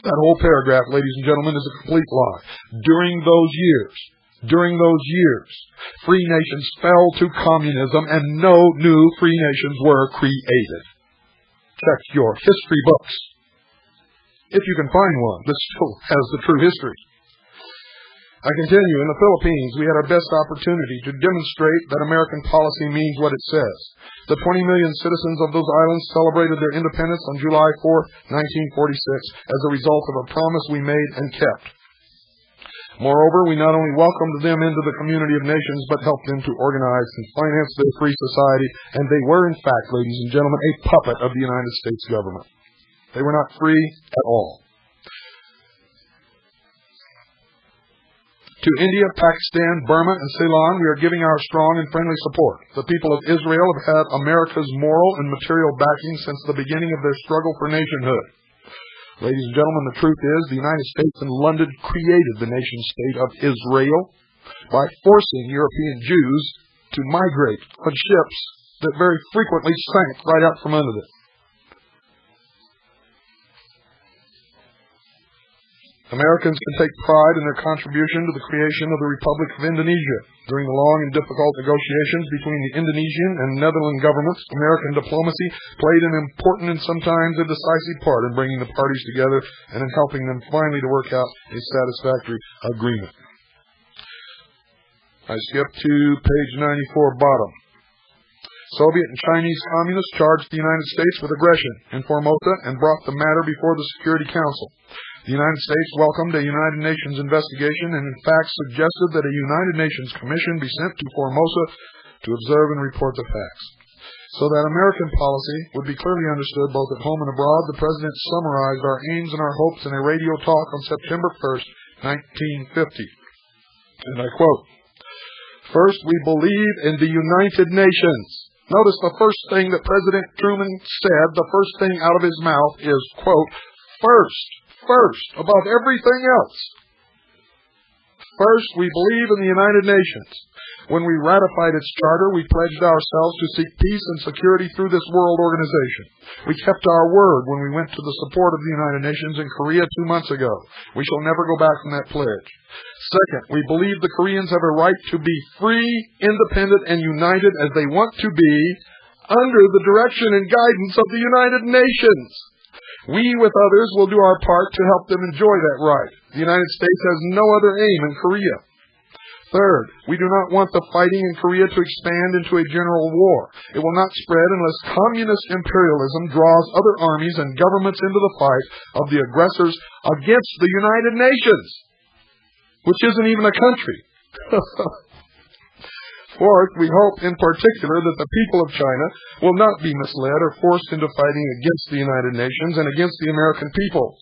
That whole paragraph, ladies and gentlemen, is a complete lie. During those years, free nations fell to communism and no new free nations were created. Check your history books. If you can find one that still has the true history. I continue, in the Philippines, we had our best opportunity to demonstrate that American policy means what it says. The 20 million citizens of those islands celebrated their independence on July 4, 1946, as a result of a promise we made and kept. Moreover, we not only welcomed them into the community of nations, but helped them to organize and finance their free society, and they were, in fact, ladies and gentlemen, a puppet of the United States government. They were not free at all. To India, Pakistan, Burma, and Ceylon, we are giving our strong and friendly support. The people of Israel have had America's moral and material backing since the beginning of their struggle for nationhood. Ladies and gentlemen, the truth is the United States and London created the nation-state of Israel by forcing European Jews to migrate on ships that very frequently sank right out from under them. Americans can take pride in their contribution to the creation of the Republic of Indonesia. During the long and difficult negotiations between the Indonesian and Netherlands governments, American diplomacy played an important and sometimes a decisive part in bringing the parties together and in helping them finally to work out a satisfactory agreement. I skip to page 94, bottom. Soviet and Chinese communists charged the United States with aggression in Formosa and brought the matter before the Security Council. The United States welcomed a United Nations investigation and in fact suggested that a United Nations commission be sent to Formosa to observe and report the facts. So that American policy would be clearly understood both at home and abroad, the President summarized our aims and our hopes in a radio talk on September 1st, 1950. And I quote, "First, we believe in the United Nations." Notice the first thing that President Truman said, the first thing out of his mouth is, quote, first, above everything else. First, we believe in the United Nations. When we ratified its charter, we pledged ourselves to seek peace and security through this world organization. We kept our word when we went to the support of the United Nations in Korea 2 months ago. We shall never go back from that pledge. Second, we believe the Koreans have a right to be free, independent, and united as they want to be under the direction and guidance of the United Nations. We, with others, will do our part to help them enjoy that right. The United States has no other aim in Korea. Third, we do not want the fighting in Korea to expand into a general war. It will not spread unless communist imperialism draws other armies and governments into the fight of the aggressors against the United Nations, which isn't even a country. Fourth, we hope in particular that the people of China will not be misled or forced into fighting against the United Nations and against the American people.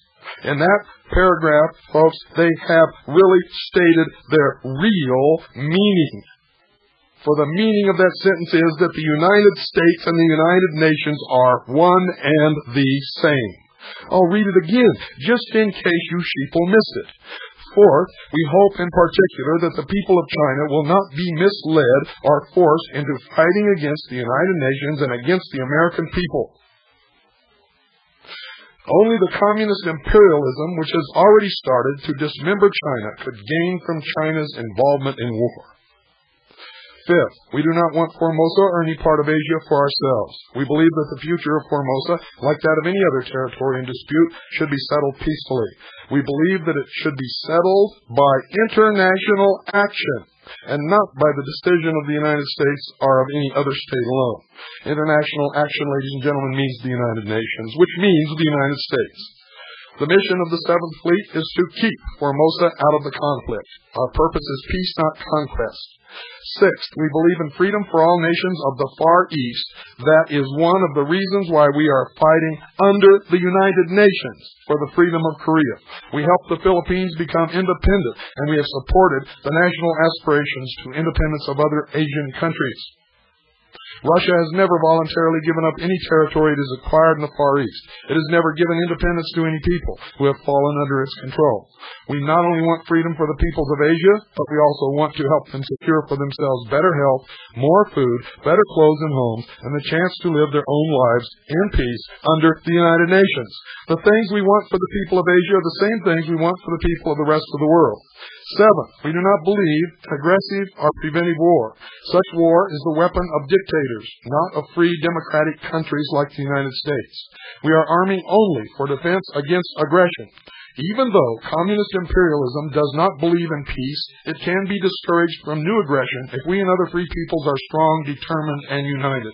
In that paragraph, folks, they have really stated their real meaning. For the meaning of that sentence is that the United States and the United Nations are one and the same. I'll read it again, just in case you sheeple miss it. Fourth, we hope in particular that the people of China will not be misled or forced into fighting against the United Nations and against the American people. Only the communist imperialism, which has already started to dismember China, could gain from China's involvement in war. Fifth, we do not want Formosa or any part of Asia for ourselves. We believe that the future of Formosa, like that of any other territory in dispute, should be settled peacefully. We believe that it should be settled by international action and not by the decision of the United States or of any other state alone. International action, ladies and gentlemen, means the United Nations, which means the United States. The mission of the Seventh Fleet is to keep Formosa out of the conflict. Our purpose is peace, not conquest. Sixth, we believe in freedom for all nations of the Far East. That is one of the reasons why we are fighting under the United Nations for the freedom of Korea. We helped the Philippines become independent, and we have supported the national aspirations to independence of other Asian countries. Russia has never voluntarily given up any territory it has acquired in the Far East. It has never given independence to any people who have fallen under its control. We not only want freedom for the peoples of Asia, but we also want to help them secure for themselves better health, more food, better clothes and homes, and the chance to live their own lives in peace under the United Nations. The things we want for the people of Asia are the same things we want for the people of the rest of the world. Seventh, we do not believe in aggressive or preventive war. Such war is the weapon of dictators, not of free democratic countries like the United States. We are arming only for defense against aggression. Even though communist imperialism does not believe in peace, it can be discouraged from new aggression if we and other free peoples are strong, determined, and united.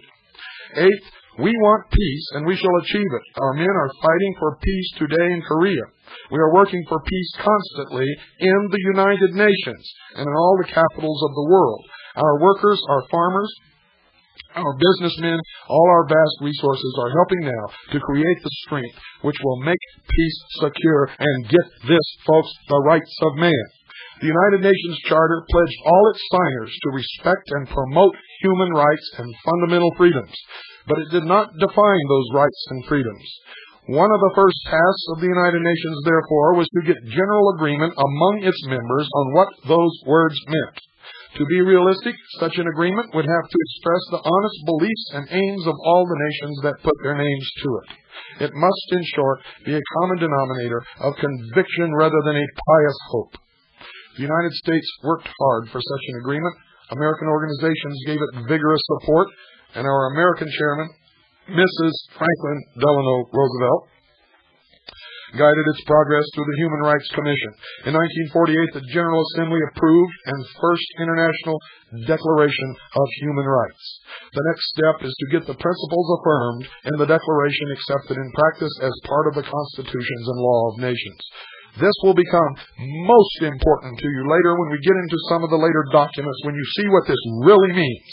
Eighth, we want peace, and we shall achieve it. Our men are fighting for peace today in Korea. We are working for peace constantly in the United Nations and in all the capitals of the world. Our workers, our farmers, our businessmen, all our vast resources are helping now to create the strength which will make peace secure and get this, folks, the rights of man. The United Nations Charter pledged all its signers to respect and promote human rights and fundamental freedoms, but it did not define those rights and freedoms. One of the first tasks of the United Nations, therefore, was to get general agreement among its members on what those words meant. To be realistic, such an agreement would have to express the honest beliefs and aims of all the nations that put their names to it. It must, in short, be a common denominator of conviction rather than a pious hope. The United States worked hard for such an agreement. American organizations gave it vigorous support, and our American chairman, Mrs. Franklin Delano Roosevelt, guided its progress through the Human Rights Commission. In 1948, the General Assembly approved the first International Declaration of Human Rights. The next step is to get the principles affirmed in the Declaration accepted in practice as part of the constitutions and law of nations. This will become most important to you later when we get into some of the later documents, when you see what this really means.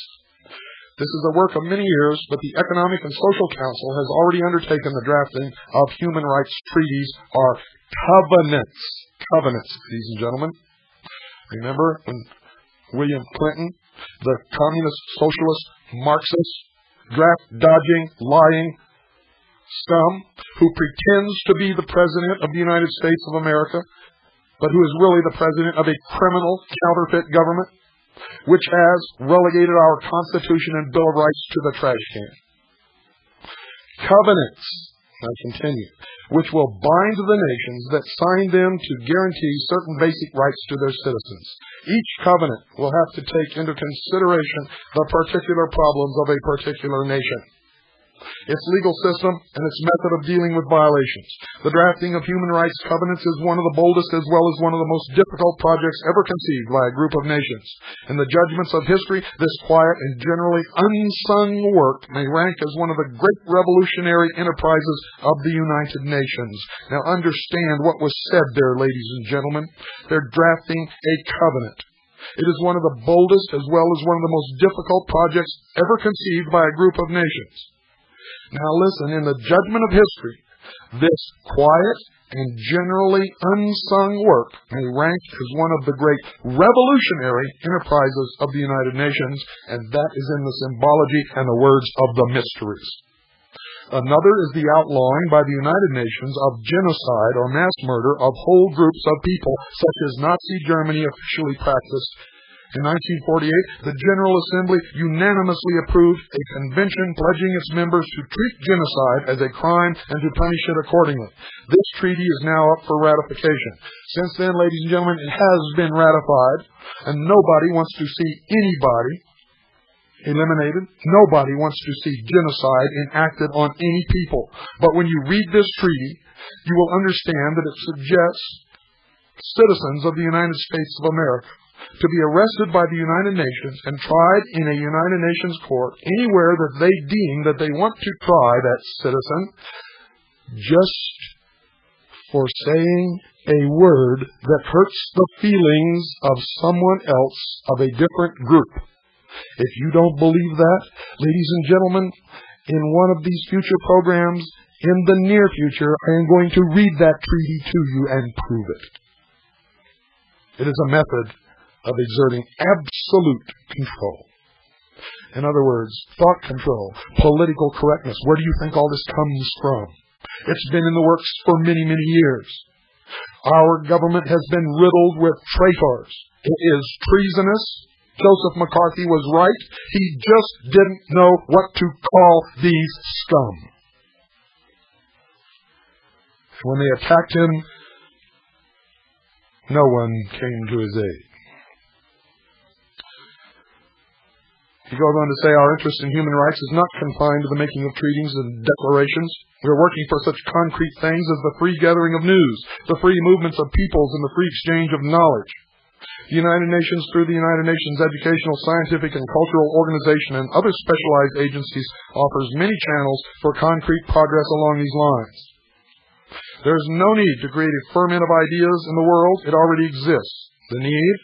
This is the work of many years, but the Economic and Social Council has already undertaken the drafting of human rights treaties, or covenants. Covenants, ladies and gentlemen. Remember when William Clinton, the communist, socialist, Marxist, draft-dodging, lying scum who pretends to be the President of the United States of America, but who is really the President of a criminal, counterfeit government, which has relegated our Constitution and Bill of Rights to the trash can. Covenants, I continue, which will bind the nations that sign them to guarantee certain basic rights to their citizens. Each covenant will have to take into consideration the particular problems of a particular nation, its legal system, and its method of dealing with violations. The drafting of human rights covenants is one of the boldest as well as one of the most difficult projects ever conceived by a group of nations. In the judgments of history, this quiet and generally unsung work may rank as one of the great revolutionary enterprises of the United Nations. Now understand what was said there, ladies and gentlemen. They're drafting a covenant. It is one of the boldest as well as one of the most difficult projects ever conceived by a group of nations. Now listen, in the judgment of history, this quiet and generally unsung work may rank as one of the great revolutionary enterprises of the United Nations, and that is in the symbology and the words of the mysteries. Another is the outlawing by the United Nations of genocide or mass murder of whole groups of people, such as Nazi Germany officially practiced. In 1948, the General Assembly unanimously approved a convention pledging its members to treat genocide as a crime and to punish it accordingly. This treaty is now up for ratification. Since then, ladies and gentlemen, it has been ratified, and nobody wants to see anybody eliminated. Nobody wants to see genocide enacted on any people. But when you read this treaty, you will understand that it suggests citizens of the United States of America to be arrested by the United Nations and tried in a United Nations court anywhere that they deem that they want to try that citizen just for saying a word that hurts the feelings of someone else of a different group. If you don't believe that, ladies and gentlemen, in one of these future programs, in the near future, I am going to read that treaty to you and prove it. It is a method of exerting absolute control. In other words, thought control, political correctness. Where do you think all this comes from? It's been in the works for many, many years. Our government has been riddled with traitors. It is treasonous. Joseph McCarthy was right. He just didn't know what to call these scum. When they attacked him, no one came to his aid. He goes on to say, our interest in human rights is not confined to the making of treaties and declarations. We are working for such concrete things as the free gathering of news, the free movements of peoples, and the free exchange of knowledge. The United Nations, through the United Nations Educational, Scientific, and Cultural Organization and other specialized agencies, offers many channels for concrete progress along these lines. There is no need to create a ferment of ideas in the world. It already exists. The need,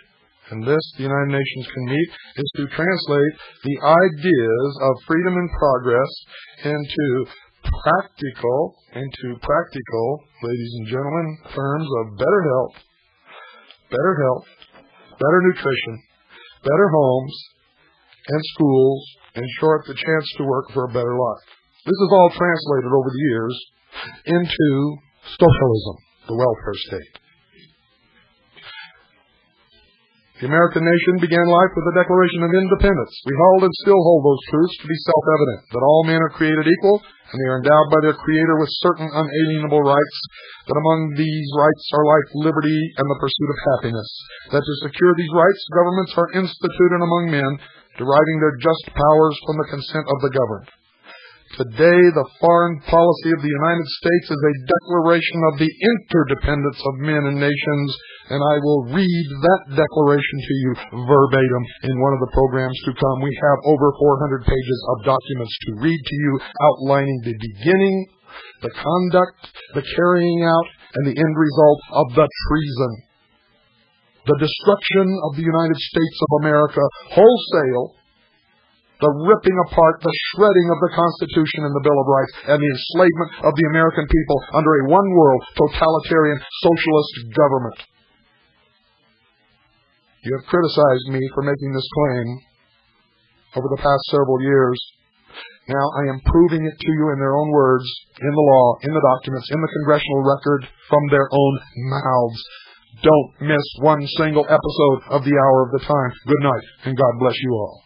and this the United Nations can meet, is to translate the ideas of freedom and progress into practical, ladies and gentlemen, terms of better health, better nutrition, better homes and schools, in short, the chance to work for a better life. This is all translated over the years into socialism, the welfare state. The American nation began life with the Declaration of Independence. We hold and still hold those truths to be self-evident, that all men are created equal, and they are endowed by their Creator with certain unalienable rights, that among these rights are life, liberty, and the pursuit of happiness, that to secure these rights, governments are instituted among men, deriving their just powers from the consent of the governed. Today, the foreign policy of the United States is a declaration of the interdependence of men and nations, and I will read that declaration to you verbatim in one of the programs to come. We have over 400 pages of documents to read to you, outlining the beginning, the conduct, the carrying out, and the end result of the treason. The destruction of the United States of America wholesale, the ripping apart, the shredding of the Constitution and the Bill of Rights, and the enslavement of the American people under a one-world, totalitarian, socialist government. You have criticized me for making this claim over the past several years. Now I am proving it to you in their own words, in the law, in the documents, in the congressional record, from their own mouths. Don't miss one single episode of the Hour of the Time. Good night, and God bless you all.